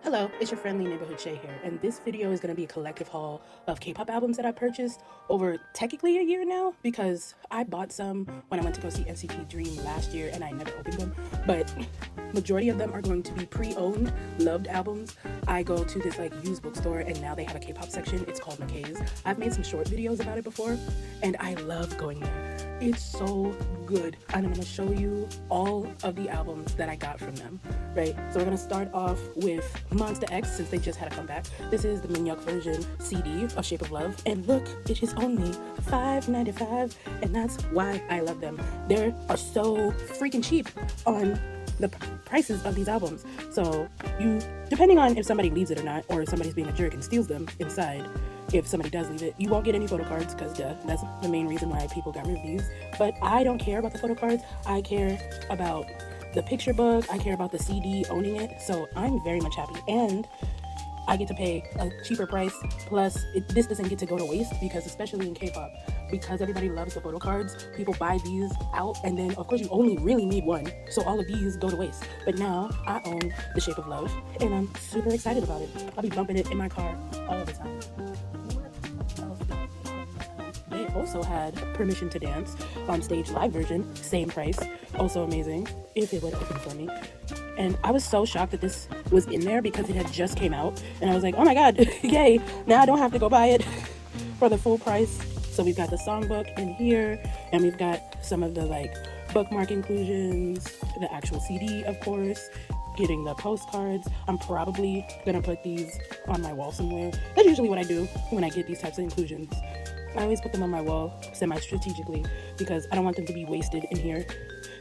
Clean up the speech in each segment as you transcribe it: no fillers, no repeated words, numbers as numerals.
Hello, it's your friendly neighborhood Shay here, and this video is going to be a collective haul of K-pop albums that I purchased over technically a year now, because I bought some when I went to go see NCT Dream last year and I never opened them, but majority of them are going to be pre-owned, loved albums. I go to this used bookstore and now they have a K-pop section. It's called McKay's. I've made some short videos about it before and I love going there. It's so good, and I'm going to show you all of the albums that I got from them, right? So we're going to start off with Monster X, since they just had a comeback. This is the Minhyuk version CD of Shape of Love, and look, it is only $5.95, and that's why I love them. They are so freaking cheap on the prices of these albums. So you, depending on if somebody leaves it or not, or if somebody's being a jerk and steals them inside, if somebody does leave it, you won't get any photo cards, because that's the main reason why people got reviews. But I don't care about the photo cards. I care about the picture book. I care about the CD owning it. So I'm very much happy, and I get to pay a cheaper price. Plus, this doesn't get to go to waste, because especially in K-pop, because everybody loves the photo cards, people buy these out, and then of course you only really need one, so all of these go to waste. But now I own The Shape of Love, and I'm super excited about it. I'll be bumping it in my car all the time. They also had Permission to Dance on stage live version, same price, also amazing, if it would open for me. And I was so shocked that this was in there, because it had just came out, and I was like, oh my god, yay, now I don't have to go buy it for the full price. So we've got the songbook in here, and we've got some of the bookmark inclusions, the actual CD, of course, getting the postcards. I'm probably gonna put these on my wall somewhere. That's usually what I do when I get these types of inclusions. I always put them on my wall semi-strategically, because I don't want them to be wasted in here.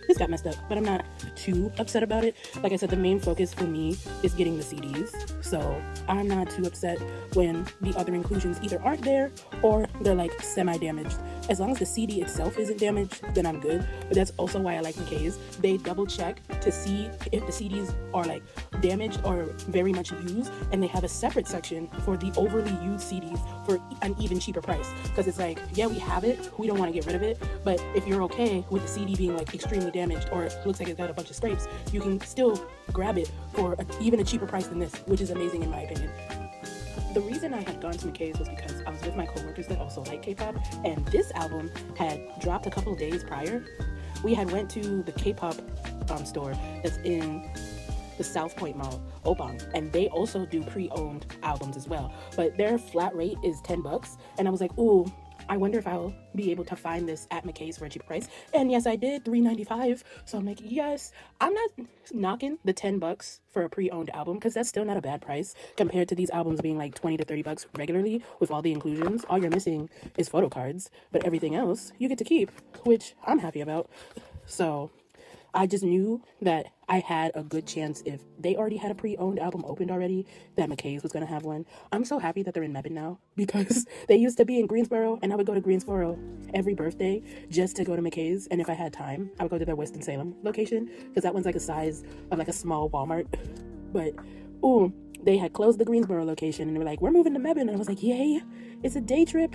This got messed up, but I'm not too upset about it. Like I said, the main focus for me is getting the CDs, so I'm not too upset when the other inclusions either aren't there or they're semi-damaged. As long as the CD itself isn't damaged, then I'm good. But that's also why I like McKay's. They double check to see if the CDs are damaged or very much used, and they have a separate section for the overly used CDs for an even cheaper price. Because it's yeah, we have it, we don't want to get rid of it, but if you're okay with the CD being extremely damaged, or it looks like it's got a bunch of scrapes, you can still grab it for even a cheaper price than this, which is amazing in my opinion. The reason I had gone to McKay's was because I was with my coworkers that also like K-pop, and this album had dropped a couple of days prior. We had went to the K-pop store that's in the South Point Mall, Opang, and they also do pre-owned albums as well, but their flat rate is $10, and I was like, ooh, I wonder if I'll be able to find this at McKay's for a cheap price. And yes, I did, $3.95. So I'm like, yes, I'm not knocking the $10 for a pre-owned album, because that's still not a bad price compared to these albums being $20 to $30 regularly with all the inclusions. All you're missing is photo cards, but everything else you get to keep, which I'm happy about. So I just knew that I had a good chance, if they already had a pre-owned album opened already, that McKay's was going to have one. I'm so happy that they're in Mebane now, because they used to be in Greensboro, and I would go to Greensboro every birthday just to go to McKay's. And if I had time, I would go to their Winston-Salem location, because that one's the size of a small Walmart. But ooh, they had closed the Greensboro location, and they were like, we're moving to Mebane. And I was like, yay, it's a day trip.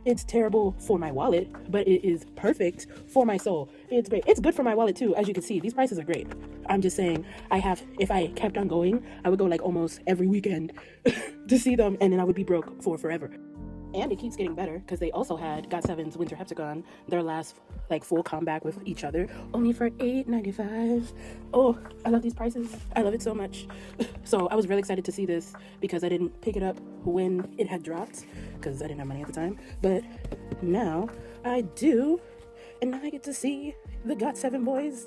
It's terrible for my wallet, but it is perfect for my soul. It's great. It's good for my wallet too. As you can see, these prices are great. I'm just saying, if I kept on going, I would go almost every weekend to see them, and then I would be broke for forever. And it keeps getting better, because they also had GOT7's Winter Heptagon, their last full comeback with each other, only for $8.95. Oh, I love these prices. I love it so much. So I was really excited to see this, because I didn't pick it up when it had dropped, because I didn't have money at the time. But now I do, and now I get to see the GOT7 boys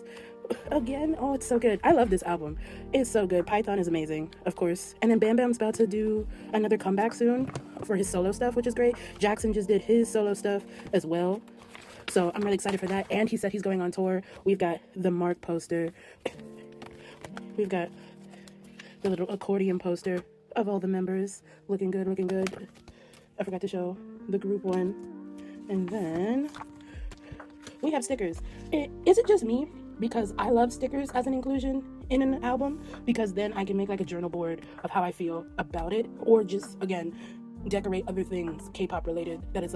again. Oh, it's so good. I love this album. It's so good. Python is amazing, of course. And then Bam Bam's about to do another comeback soon for his solo stuff, which is great. Jackson just did his solo stuff as well, so I'm really excited for that. And he said he's going on tour. We've got the Mark poster. We've got the little accordion poster of all the members. Looking good, looking good. I forgot to show the group one. And then we have stickers. Is it just me? Because I love stickers as an inclusion in an album, because then I can make a journal board of how I feel about it, or just, again, decorate other things K-pop related that is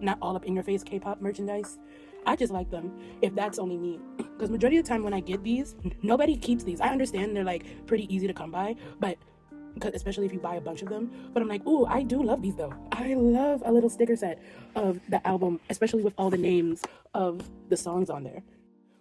not all up in your face K-pop merchandise. I just like them, if that's only me, because majority of the time when I get these, nobody keeps these. I understand they're pretty easy to come by, but especially if you buy a bunch of them. But I'm like, ooh, I do love these though. I love a little sticker set of the album, especially with all the names of the songs on there.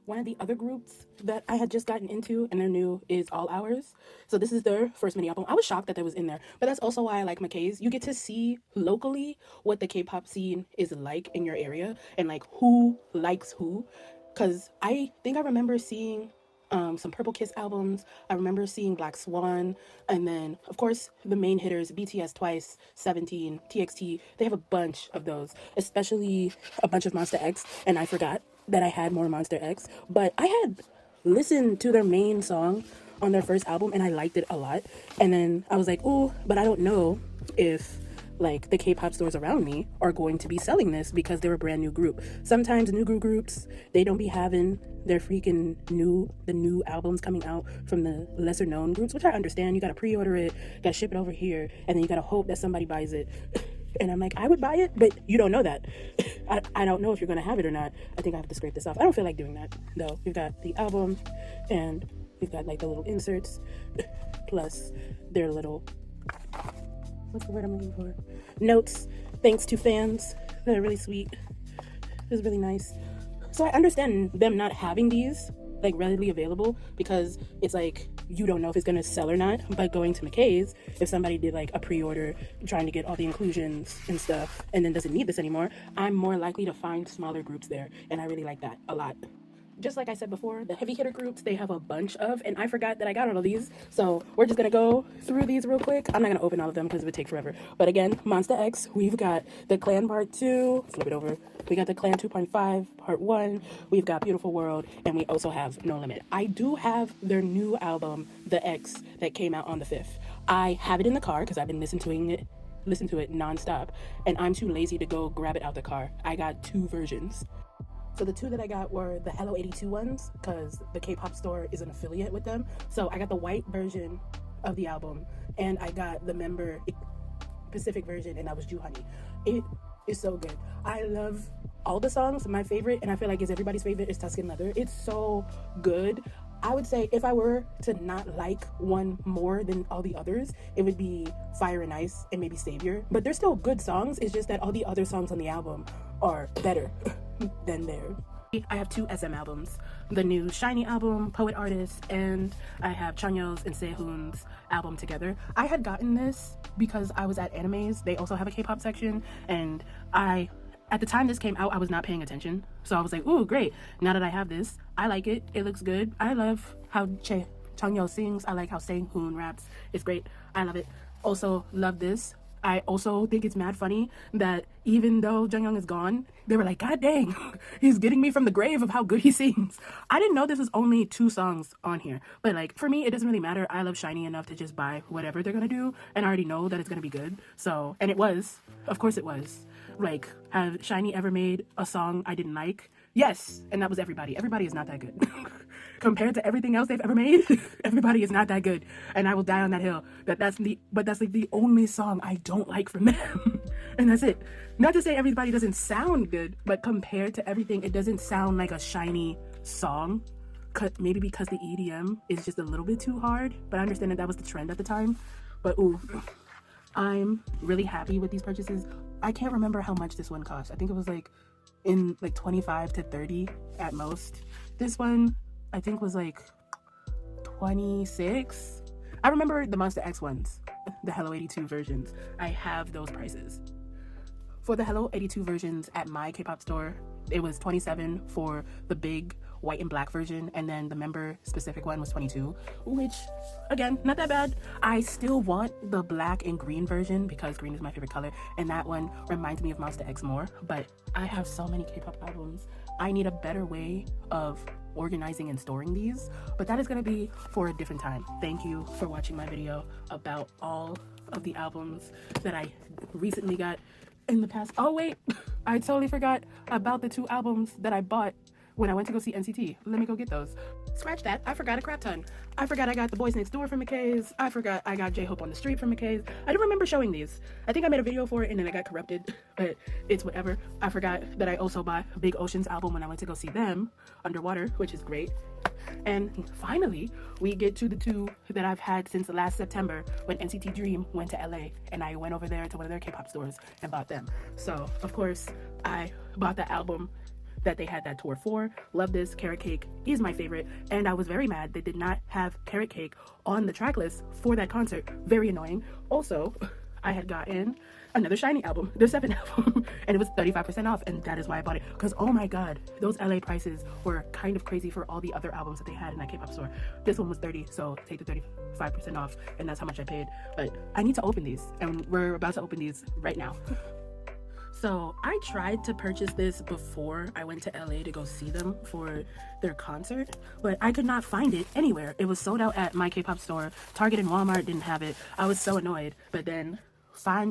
One of the other groups that I had just gotten into and they're new is All Hours. So this is their first mini album. I was shocked that was in there, but that's also why I like McKay's. You get to see locally what the K-pop scene is like in your area and like who likes who. Because I think I remember seeing some Purple Kiss albums. I remember seeing Black Swan, and then of course the main hitters: BTS, Twice, 17, TXT. They have a bunch of those, especially a bunch of Monster X. And I forgot that I had more Monster X, but I had listened to their main song on their first album and I liked it a lot. And then I was like, ooh, but I don't know if like the K-pop stores around me are going to be selling this because they're a brand new group. Sometimes new groups, they don't be having their freaking the new albums coming out from the lesser known groups, which I understand. You gotta pre-order it, gotta ship it over here, and then you gotta hope that somebody buys it. And I'm like, I would buy it, but you don't know that. I don't know if you're gonna have it or not. I think I have to scrape this off. I don't feel like doing that though. We've got the album and we've got like the little inserts plus their little, what's the word I'm looking for? Notes, thanks to fans. They're really sweet. It was really nice. So I understand them not having these like readily available because it's like you don't know if it's gonna sell or not. But going to McKay's, if somebody did like a pre-order trying to get all the inclusions and stuff and then doesn't need this anymore, I'm more likely to find smaller groups there, and I really like that a lot. Just like I said before, the heavy hitter groups, they have a bunch of, and I forgot that I got all of these. So we're just gonna go through these real quick. I'm not gonna open all of them because it would take forever. But again, Monster X, we've got the Clan Part 2, flip it over. We got the Clan 2.5 Part 1, we've got Beautiful World, and we also have No Limit. I do have their new album, The X, that came out on the 5th. I have it in the car because I've been listening to it nonstop, and I'm too lazy to go grab it out the car. I got 2 versions. So the 2 that I got were the Hello 82 ones because the K-pop store is an affiliate with them. So I got the white version of the album and I got the member Pacific version, and that was Ju Honey. It is so good. I love all the songs. My favorite, and I feel like it's everybody's favorite, is Tuscan Leather. It's so good. I would say if I were to not like one more than all the others, it would be Fire and Ice and maybe Savior. But they're still good songs. It's just that all the other songs on the album are better than theirs. I have 2 SM albums, the new Shiny album, Poet Artist, and I have Chanyeol's and Sehun's album together. I had gotten this because I was at Animes. They also have a K-pop section, and at the time this came out, I was not paying attention. So I was like, ooh, great. Now that I have this, I like it. It looks good. I love how Chanyeol sings. I like how Sehun raps. It's great. I love it. Also love this. I also think it's mad funny that even though Jungyoung is gone, they were like, God dang, he's getting me from the grave of how good he sings. I didn't know this was only 2 songs on here. But like, for me, it doesn't really matter. I love Shiny enough to just buy whatever they're gonna do. And I already know that it's gonna be good. So, and it was. Of course it was. Like, have Shiny ever made a song I didn't like? Yes. And that was Everybody. Everybody is not that good. Compared to everything else they've ever made, Everybody is not that good, and I will die on that hill. But that's like the only song I don't like from them, and that's it. Not to say Everybody doesn't sound good, but compared to everything, it doesn't sound like a Shiny song. Maybe because the EDM is just a little bit too hard, but I understand that was the trend at the time. But ooh, I'm really happy with these purchases. I can't remember how much this one cost. I think it was like in like 25 to 30 at most. This one I think was like 26. I remember the Monster X ones, the Hello 82 versions. I have those prices. For the Hello 82 versions at my K-pop store, it was 27 for the big white and black version, and then the member specific one was 22, which again, not that bad. I still want the black and green version because green is my favorite color, and that one reminds me of Monster X more. But I have so many K-pop albums. I need a better way of organizing and storing these, but that is going to be for a different time. Thank you for watching my video about all of the albums that I recently got in the past. Oh wait, I totally forgot about the 2 albums that I bought when I went to go see NCT. Let me go get those. scratch that. I forgot a crap ton. I forgot I got the Boys Next Door from McKay's. I forgot I got J-Hope on the Street from McKay's. I don't remember showing these. I think I made a video for it and then I got corrupted, but it's whatever. I forgot that I also bought Big Ocean's album when I went to go see them, Underwater, which is great. And finally, we get to the two that I've had since last September when NCT Dream went to LA and I went over there to one of their K-pop stores and bought them. So, of course, I bought the album that they had that tour for. Love this. Carrot Cake is my favorite, and I was very mad they did not have Carrot Cake on the track list for that concert. Very annoying. Also, I had gotten another Shiny album, their 7th album, and it was 35% off, and that is why I bought it, because oh my god, those LA prices were kind of crazy for all the other albums that they had in that K-pop store. This one was 30, so take the 35% off, and that's how much I paid. But I need to open these, and we're about to open these right now. So I tried to purchase this before I went to LA to go see them for their concert, but I could not find it anywhere. It was sold out at my K-pop store. Target and Walmart didn't have it. I was so annoyed, but then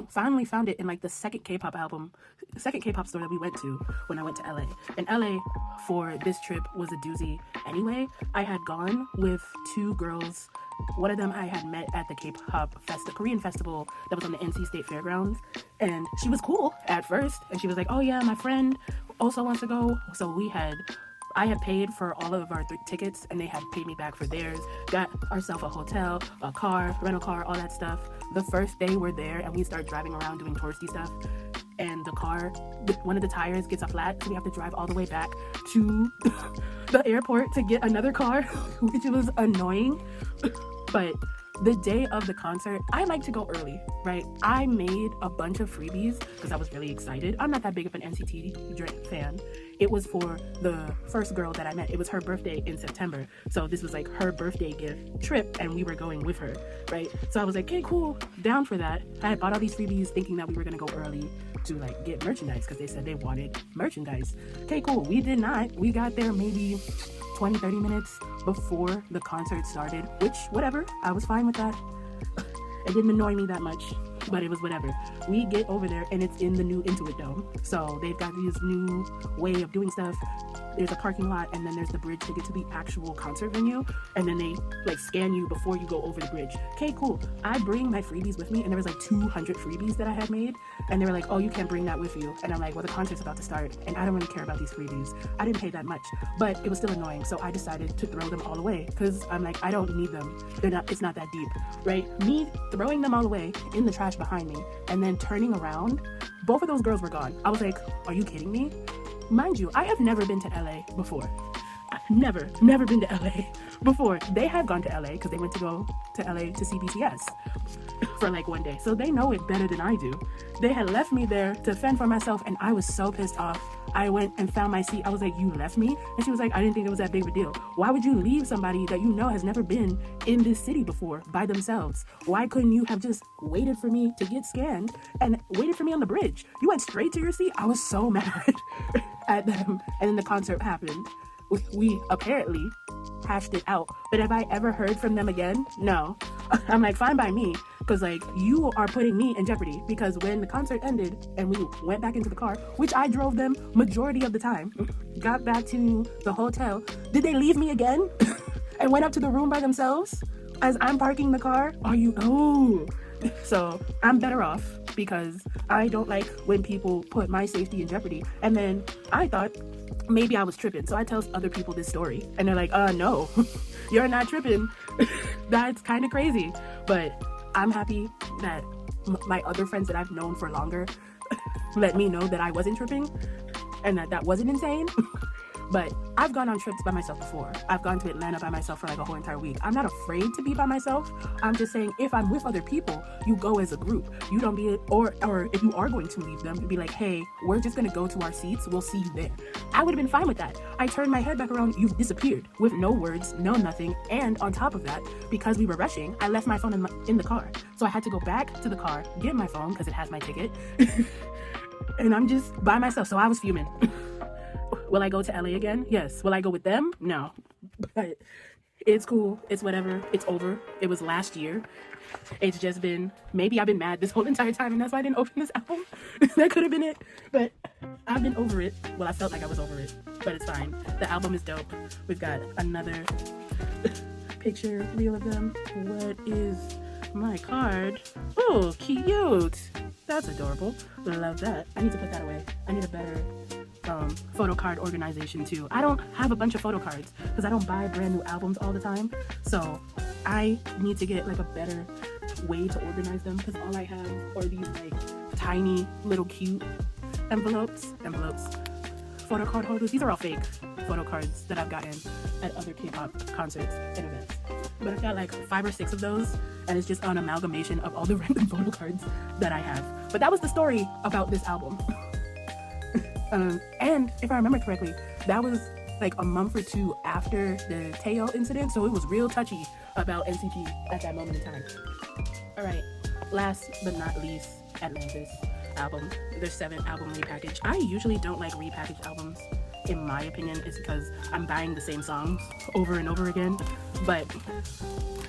finally found it in like the second K-pop store that we went to when I went to LA. And LA for this trip was a doozy anyway. I had gone with 2 girls. One of them I had met at the the Korean festival that was on the NC State Fairgrounds, and she was cool at first, and she was like, oh yeah, my friend also wants to go. So I had paid for all of our tickets, and they had paid me back for theirs. Got ourselves a hotel, a car, rental car, all that stuff. The first day we're there, and we start driving around doing touristy stuff, and the car, one of the tires gets a flat, so we have to drive all the way back to the airport to get another car, which was annoying. But the day of the concert, I like to go early, right? I made a bunch of freebies because I was really excited. I'm not that big of an NCT Dream fan. It was for the first girl that I met. It was her birthday in September. So this was like her birthday gift trip, and we were going with her, right? So I was like, okay, cool, down for that. I had bought all these freebies thinking that we were gonna go early to like get merchandise because they said they wanted merchandise. Okay, cool. We did not. We got there maybe 20-30 minutes before the concert started, which whatever, I was fine with that. It didn't annoy me that much, but it was whatever. We get over there and it's in the new Intuit Dome, so they've got this new way of doing stuff. There's a parking lot, and then there's the bridge to get to the actual concert venue, and then they like scan you before you go over the bridge. Okay, cool. I bring my freebies with me, and there was like 200 freebies that I had made, and they were like, oh, you can't bring that with you. And I'm like, well, the concert's about to start, and I don't really care about these freebies. I didn't pay that much, but it was still annoying, so I decided to throw them all away, because I'm like, I don't need them. It's not that deep, right? Me throwing them all away in the trash behind me, and then turning around, both of those girls were gone. I was like, are you kidding me? Mind you, I have never been to LA before. I've never been to LA before. They had gone to LA because they went to go to LA to see BTS for like one day. So they know it better than I do. They had left me there to fend for myself, and I was so pissed off. I went and found my seat. I was like, you left me? And she was like, I didn't think it was that big of a deal. Why would you leave somebody that you know has never been in this city before by themselves? Why couldn't you have just waited for me to get scanned and waited for me on the bridge? You went straight to your seat. I was so mad at them. And then the concert happened. We apparently hashed it out. But have I ever heard from them again? No. I'm like, fine by me, because like you are putting me in jeopardy, because when the concert ended and we went back into the car, which I drove them majority of the time, got back to the hotel, did they leave me again and went up to the room by themselves as I'm parking the car? So I'm better off, because I don't like when people put my safety in jeopardy. And then I thought maybe I was tripping, so I tell other people this story, and they're like, no, you're not tripping. That's kind of crazy. But I'm happy that my other friends that I've known for longer let me know that I wasn't tripping and that wasn't insane. But I've gone on trips by myself before. I've gone to Atlanta by myself for like a whole entire week. I'm not afraid to be by myself. I'm just saying, if I'm with other people, you go as a group. You don't be, or if you are going to leave them, you'd be like, hey, we're just gonna go to our seats. We'll see you there. I would have been fine with that. I turned my head back around. You've disappeared with no words, no nothing. And on top of that, because we were rushing, I left my phone in the car. So I had to go back to the car, get my phone because it has my ticket. And I'm just by myself. So I was fuming. Will I go to LA again? Yes. Will I go with them? No. But it's cool. It's whatever. It's over. It was last year. It's just been, maybe I've been mad this whole entire time, and that's why I didn't open this album. That could have been it. But I've been over it. Well, I felt like I was over it, but it's fine. The album is dope. We've got another picture reel of them. What is my card? Oh, cute. That's adorable. Love that. I need to put that away. I need a better photo card organization too. I don't have a bunch of photo cards because I don't buy brand new albums all the time. So I need to get like a better way to organize them because all I have are these like tiny little cute envelopes, photo card holders. These are all fake photo cards that I've gotten at other K-pop concerts and events. But I've got like 5 or 6 of those, and it's just an amalgamation of all the random photo cards that I have. But that was the story about this album. And if I remember correctly, that was like a month or 2 after the Taeyo incident, so it was real touchy about NCT at that moment in time. All right, last but not least, Atlantis album, their 7th album repackage. I usually don't like repackaged albums. In my opinion, it's because I'm buying the same songs over and over again. But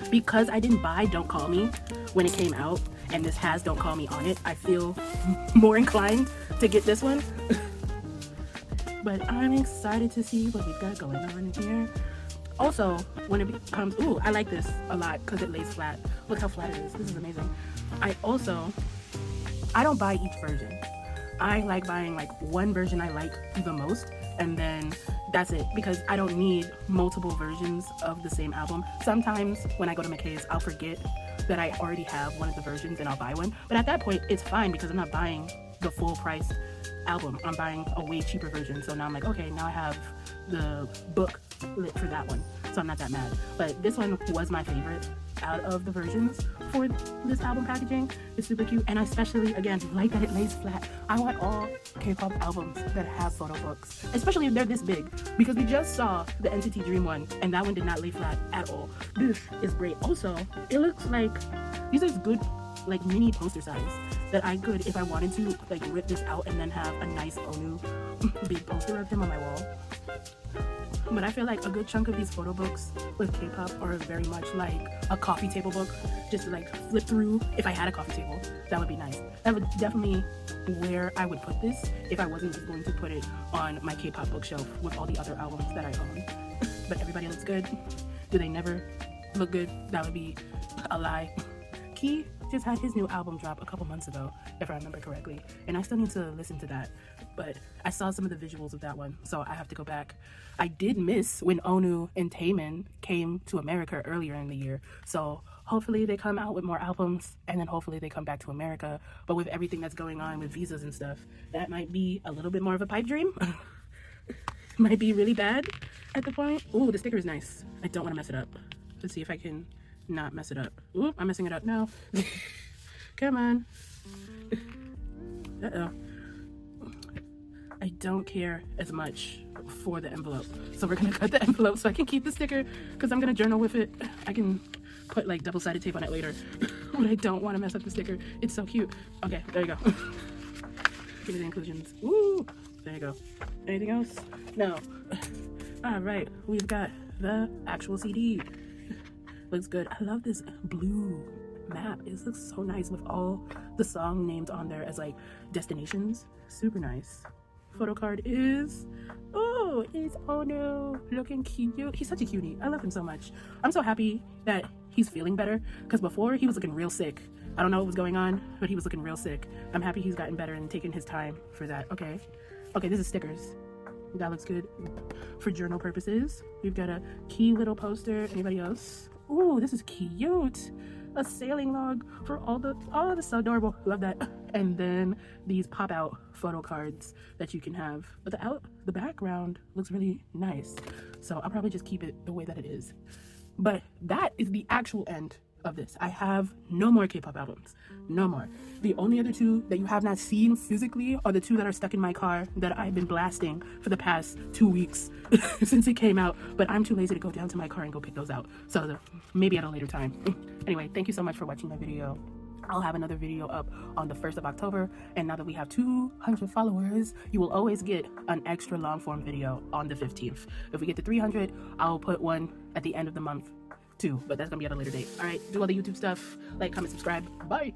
because I didn't buy Don't Call Me when it came out, and this has Don't Call Me on it, I feel more inclined to get this one. But I'm excited to see what we've got going on here. Also, when it comes, ooh, I like this a lot because it lays flat. Look how flat it is. This is amazing. I don't buy each version. I like buying like one version I like the most, and then that's it, because I don't need multiple versions of the same album. Sometimes when I go to McKay's, I'll forget that I already have one of the versions and I'll buy one. But at that point, it's fine because I'm not buying the full price album. I'm buying a way cheaper version. So now I'm like, okay, now I have the book lit for that one. So I'm not that mad. But this one was my favorite out of the versions for this album packaging. It's super cute, and I especially, again, like that it lays flat. I want all K-pop albums that have photo books, especially if they're this big, because we just saw the NCT Dream one, and that one did not lay flat at all. This is great. Also, it looks like these are good, like mini poster size that I could, if I wanted to, like rip this out and then have a nice Onu big poster of him on my wall. But I feel like a good chunk of these photo books with K-pop are very much like a coffee table book, just to like flip through. If I had a coffee table, that would be nice. That would definitely where I would put this if I wasn't just going to put it on my K-pop bookshelf with all the other albums that I own. But everybody looks good. Do they never look good? That would be a lie. Key just had his new album drop a couple months ago, if I remember correctly, and I still need to listen to that. But I saw some of the visuals of that one, so I have to go back. I did miss when Onu and Taemin came to America earlier in the year, so hopefully they come out with more albums, and then hopefully they come back to America. But with everything that's going on with visas and stuff, that might be a little bit more of a pipe dream. Might be really bad at the point. Ooh, the sticker is nice. I don't want to mess it up. Let's see if I can not mess it up. Ooh, I'm messing it up now. Come on. Uh-oh. I don't care as much for the envelope, so we're gonna cut the envelope so I can keep the sticker, because I'm gonna journal with it. I can put like double-sided tape on it later, but I don't want to mess up the sticker. It's so cute. Okay, there you go. Give me the inclusions. Ooh, there you go. Anything else? No. All right, we've got the actual CD. Looks good. I love this blue map. It looks so nice with all the song names on there as like destinations. Super nice. Photo card is, oh, it's Ono looking cute. He's such a cutie. I love him so much. I'm so happy that he's feeling better, because before he was looking real sick. I don't know what was going on, but he was looking real sick. I'm happy he's gotten better and taken his time for that. Okay, this is stickers. That looks good for journal purposes. We've got a key little poster. Anybody else? Ooh, this is cute. A sailing log for all the, oh, that's so adorable. Love that. And then these pop out photo cards that you can have. But the background looks really nice. So I'll probably just keep it the way that it is. But that is the actual end of this. I have no more K-pop albums. No more. The only other 2 that you have not seen physically are the 2 that are stuck in my car that I've been blasting for the past 2 weeks since it came out. But I'm too lazy to go down to my car and go pick those out. So maybe at a later time. Anyway, thank you so much for watching my video. I'll have another video up on the 1st of October. And now that we have 200 followers, you will always get an extra long form video on the 15th. If we get to 300, I'll put one at the end of the month too, but that's gonna be at a later date. All right, do all the YouTube stuff, like, comment, subscribe. Bye.